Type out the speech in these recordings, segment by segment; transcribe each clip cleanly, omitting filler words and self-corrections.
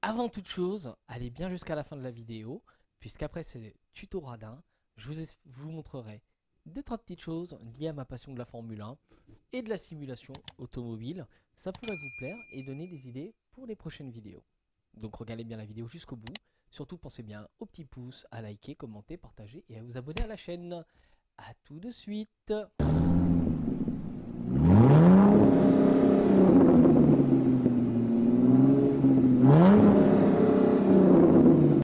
avant toute chose, allez bien jusqu'à la fin de la vidéo, puisqu'après c'est tuto radin, vous montrerai deux trois petites choses liées à ma passion de la Formule 1 et de la simulation automobile. Ça pourrait vous plaire et donner des idées pour les prochaines vidéos. Donc regardez bien la vidéo jusqu'au bout. Surtout pensez bien au petit pouce, à liker, commenter, partager et à vous abonner à la chaîne. A tout de suite.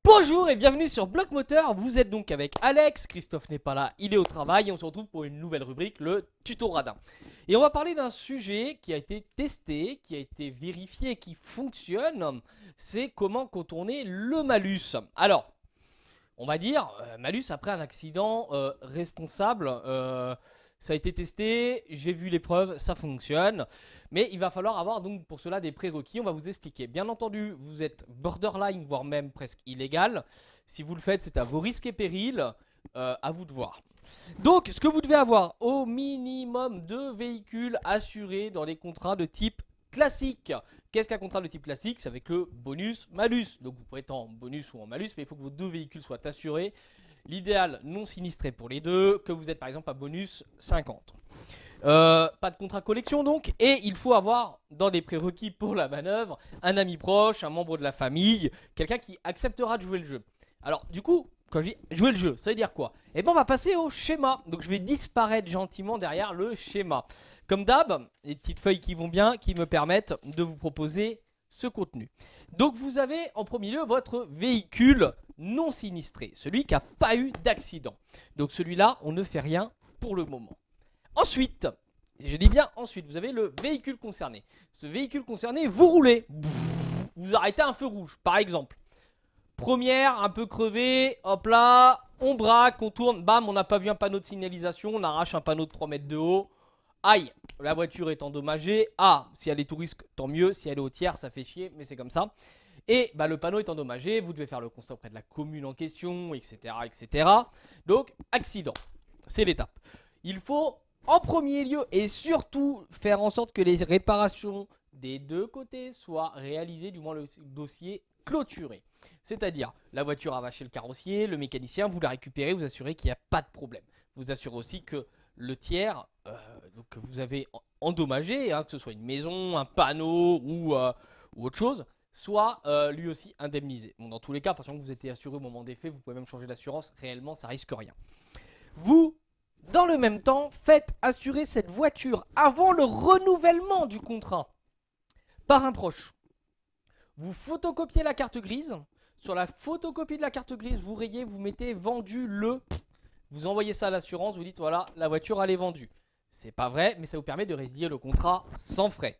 Bonjour et bienvenue sur Bloc Moteur. Vous êtes donc avec Alex, Christophe n'est pas là, il est au travail et on se retrouve pour une nouvelle rubrique, le tuto radin. Et on va parler d'un sujet qui a été testé, qui a été vérifié, qui fonctionne, c'est comment contourner le malus. Alors, on va dire, malus après un accident responsable, ça a été testé, j'ai vu les preuves, ça fonctionne. Mais il va falloir avoir donc pour cela des prérequis, on va vous expliquer. Bien entendu, vous êtes borderline, voire même presque illégal. Si vous le faites, c'est à vos risques et périls, à vous de voir. Donc, ce que vous devez avoir, au minimum 2 véhicules assurés dans les contrats de type classique. Qu'est-ce qu'un contrat de type classique? C'est avec le bonus-malus. Donc, vous pouvez être en bonus ou en malus, mais il faut que vos 2 véhicules soient assurés. L'idéal, non sinistré pour les deux, que vous êtes par exemple à bonus 50. Pas de contrat collection donc, et il faut avoir dans des prérequis pour la manœuvre un ami proche, un membre de la famille, quelqu'un qui acceptera de jouer le jeu. Alors du coup, quand je dis jouer le jeu, ça veut dire quoi? Eh bien on va passer au schéma, donc je vais disparaître gentiment derrière le schéma. Comme d'hab, les petites feuilles qui vont bien, qui me permettent de vous proposer ce contenu. Donc vous avez en premier lieu votre véhicule non sinistré, celui qui n'a pas eu d'accident. Donc celui-là, on ne fait rien pour le moment. Ensuite, je dis bien ensuite, vous avez le véhicule concerné. Ce véhicule concerné, vous roulez. Vous arrêtez un feu rouge, par exemple. Première, un peu crevée, hop là, on braque, on tourne, bam, on n'a pas vu un panneau de signalisation, on arrache un panneau de 3 mètres de haut. Aïe, la voiture est endommagée. Ah, si elle est tout risque, tant mieux. Si elle est au tiers, ça fait chier, mais c'est comme ça. Et bah, le panneau est endommagé, vous devez faire le constat auprès de la commune en question, etc. etc. Donc, accident, c'est l'étape. Il faut en premier lieu et surtout faire en sorte que les réparations des deux côtés soient réalisées, du moins le dossier clôturé. C'est-à-dire, la voiture a vaché le carrossier, le mécanicien, vous la récupérez, vous assurez qu'il n'y a pas de problème. Vous assurez aussi que le tiers que vous avez endommagé, que ce soit une maison, un panneau ou autre chose, soit lui aussi indemnisé. Bon, dans tous les cas, parce que vous étiez assuré au moment des faits, vous pouvez même changer d'assurance, réellement ça risque rien. Vous, dans le même temps, faites assurer cette voiture avant le renouvellement du contrat par un proche. Vous photocopiez la carte grise. Sur la photocopie de la carte grise, vous rayez, vous mettez vendu le. Vous envoyez ça à l'assurance, vous dites voilà, la voiture elle est vendue. C'est pas vrai, mais ça vous permet de résilier le contrat sans frais.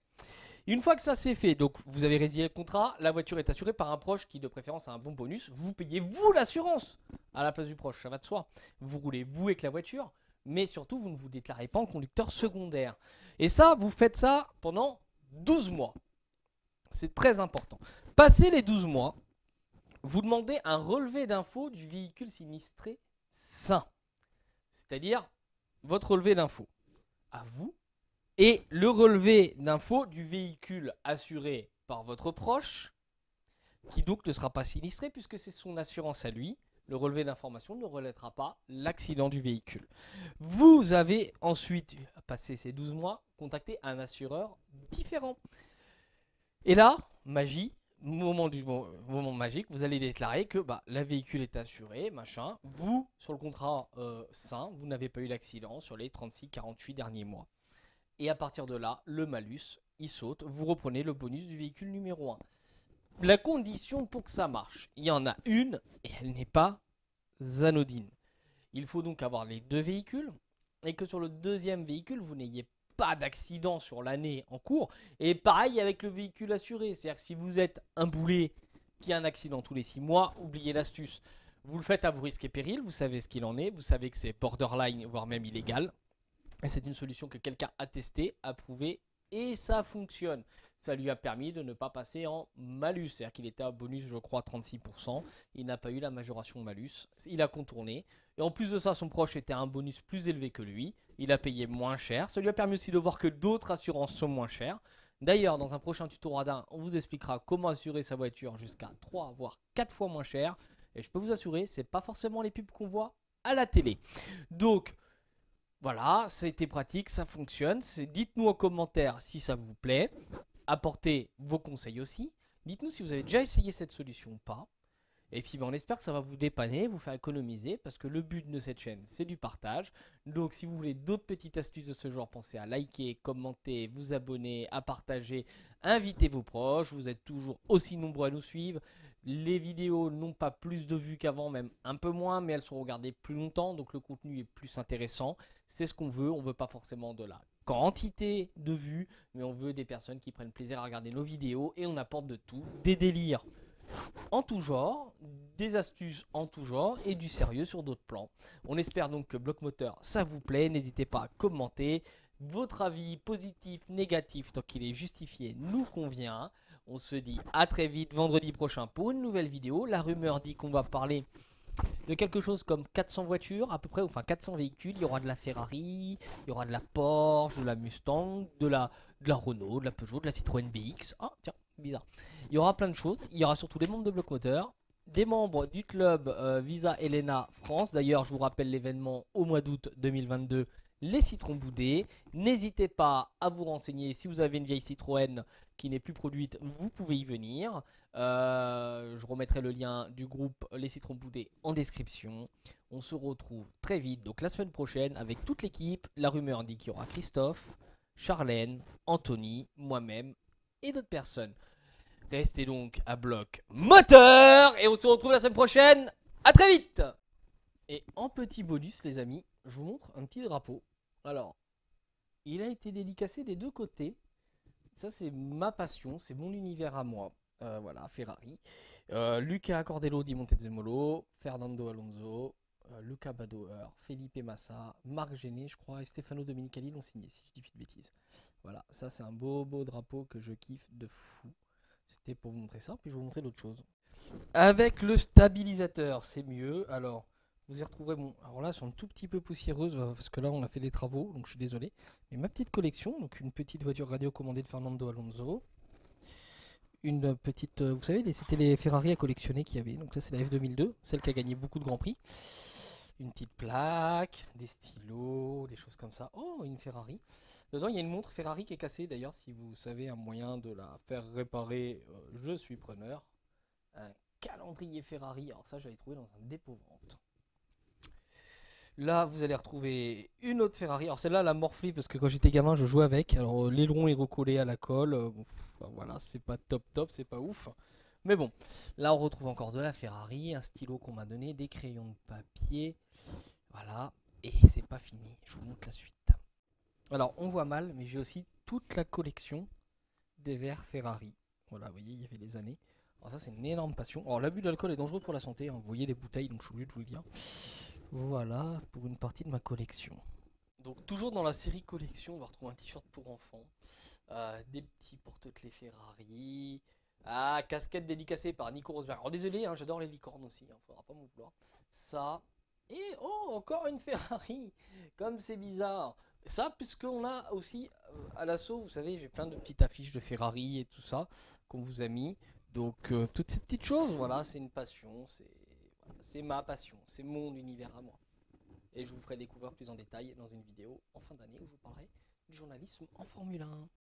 Une fois que ça c'est fait, donc vous avez résilié le contrat, la voiture est assurée par un proche qui de préférence a un bon bonus. Vous payez vous l'assurance à la place du proche, ça va de soi. Vous roulez vous avec la voiture, mais surtout vous ne vous déclarez pas en conducteur secondaire. Et ça, vous faites ça pendant 12 mois. C'est très important. Passé les 12 mois, vous demandez un relevé d'infos du véhicule sinistré sain. C'est-à-dire votre relevé d'infos à vous et le relevé d'infos du véhicule assuré par votre proche qui donc ne sera pas sinistré puisque c'est son assurance à lui. Le relevé d'information ne relèvera pas l'accident du véhicule. Vous avez ensuite, passé ces 12 mois, contacté un assureur différent. Et là, magie, moment magique, vous allez déclarer que la véhicule est assurée, machin. Vous, sur le contrat sain, vous n'avez pas eu d'accident sur les 36-48 derniers mois. Et à partir de là, le malus, il saute. Vous reprenez le bonus du véhicule numéro 1. La condition pour que ça marche, il y en a une et elle n'est pas anodine. Il faut donc avoir les 2 véhicules et que sur le deuxième véhicule, vous n'ayez pas d'accident sur l'année en cours. Et pareil avec le véhicule assuré. C'est-à-dire que si vous êtes un boulet qui a un accident tous les 6 mois, oubliez l'astuce. Vous le faites à vos risques et périls, vous savez ce qu'il en est, vous savez que c'est borderline, voire même illégal. Et c'est une solution que quelqu'un a testée, approuvée, et ça fonctionne. Ça lui a permis de ne pas passer en malus. C'est-à-dire qu'il était à bonus, je crois, 36%. Il n'a pas eu la majoration malus. Il a contourné. Et en plus de ça, son proche était à un bonus plus élevé que lui. Il a payé moins cher. Ça lui a permis aussi de voir que d'autres assurances sont moins chères. D'ailleurs, dans un prochain tuto radin, on vous expliquera comment assurer sa voiture jusqu'à 3 voire 4 fois moins cher. Et je peux vous assurer, c'est pas forcément les pubs qu'on voit à la télé. Donc, voilà, c'était pratique, ça fonctionne. Dites-nous en commentaire si ça vous plaît. Apportez vos conseils aussi. Dites-nous si vous avez déjà essayé cette solution ou pas. Et puis on espère que ça va vous dépanner, vous faire économiser, parce que le but de cette chaîne, c'est du partage. Donc si vous voulez d'autres petites astuces de ce genre, pensez à liker, commenter, vous abonner, à partager, inviter vos proches. Vous êtes toujours aussi nombreux à nous suivre. Les vidéos n'ont pas plus de vues qu'avant, même un peu moins, mais elles sont regardées plus longtemps, donc le contenu est plus intéressant. C'est ce qu'on veut, on veut pas forcément de la quantité de vues, mais on veut des personnes qui prennent plaisir à regarder nos vidéos, et on apporte de tout, des délires en tout genre, des astuces en tout genre et du sérieux sur d'autres plans. On espère donc que Bloc Moteur ça vous plaît, n'hésitez pas à commenter. Votre avis positif, négatif, tant qu'il est justifié, nous convient. On se dit à très vite vendredi prochain pour une nouvelle vidéo. La rumeur dit qu'on va parler de quelque chose comme 400 voitures à peu près, enfin 400 véhicules. Il y aura de la Ferrari, il y aura de la Porsche, de la Mustang, de la Renault, de la Peugeot, de la Citroën BX. Ah tiens, bizarre. Il y aura plein de choses. Il y aura surtout les membres de Bloc Moteur, des membres du club Visa Elena France. D'ailleurs, je vous rappelle l'événement au mois d'août 2022, les citrons boudés. N'hésitez pas à vous renseigner. Si vous avez une vieille Citroën qui n'est plus produite, vous pouvez y venir. Je remettrai le lien du groupe Les Citrons Boudés en description. On se retrouve très vite, donc la semaine prochaine, avec toute l'équipe. La rumeur dit qu'il y aura Christophe, Charlène, Anthony, moi-même et d'autres personnes. Restez donc à Bloc Moteur et on se retrouve la semaine prochaine. À très vite. Et en petit bonus, les amis, je vous montre un petit drapeau. Alors, il a été dédicacé des deux côtés. Ça, c'est ma passion, c'est mon univers à moi. Voilà, Ferrari. Luca Cordello di Montezemolo, Fernando Alonso, Luca Badoer, Felipe Massa, Marc Gené, je crois, et Stefano Domenicali l'ont signé, si je dis plus de bêtises. Voilà, ça c'est un beau drapeau que je kiffe de fou. C'était pour vous montrer ça, puis je vais vous montrer d'autres choses. Avec le stabilisateur, c'est mieux. Alors, vous y retrouverez bon. Alors là, elles sont un tout petit peu poussiéreuses parce que là, on a fait des travaux, donc je suis désolé. Mais ma petite collection, donc une petite voiture radio commandée de Fernando Alonso. Une petite, vous savez, c'était les Ferrari à collectionner qu'il y avait. Donc là, c'est la F2002, celle qui a gagné beaucoup de grands prix. Une petite plaque, des stylos, des choses comme ça. Oh, une Ferrari. Dedans, il y a une montre Ferrari qui est cassée. D'ailleurs, si vous savez un moyen de la faire réparer, je suis preneur. Un calendrier Ferrari. Alors ça, j'avais trouvé dans un dépôt-vente. Là, vous allez retrouver une autre Ferrari. Alors celle-là, la Morphly, parce que quand j'étais gamin, je jouais avec. Alors l'aileron est recollé à la colle. Enfin, voilà, c'est pas top, c'est pas ouf. Mais bon, là on retrouve encore de la Ferrari, un stylo qu'on m'a donné, des crayons de papier. Voilà, et c'est pas fini. Je vous montre la suite. Alors on voit mal, mais j'ai aussi toute la collection des verres Ferrari. Voilà, vous voyez, il y avait des années. Alors ça, c'est une énorme passion. Alors l'abus d'alcool est dangereux pour la santé. Hein. Vous voyez les bouteilles, donc je suis obligé de vous le dire. Voilà pour une partie de ma collection. Donc toujours dans la série collection, on va retrouver un t-shirt pour enfants, des petits porte-clés Ferrari, casquette dédicacée par Nico Rosberg. Alors désolé, hein, j'adore les licornes aussi, hein, faudra pas m'en vouloir. Ça, et oh, encore une Ferrari, comme c'est bizarre. Ça, puisqu'on a aussi à l'assaut, vous savez, j'ai plein de petites affiches de Ferrari et tout ça qu'on vous a mis. Donc toutes ces petites choses, voilà, c'est une passion, c'est ma passion, c'est mon univers à moi. Et je vous ferai découvrir plus en détail dans une vidéo en fin d'année où je vous parlerai du journalisme en Formule 1.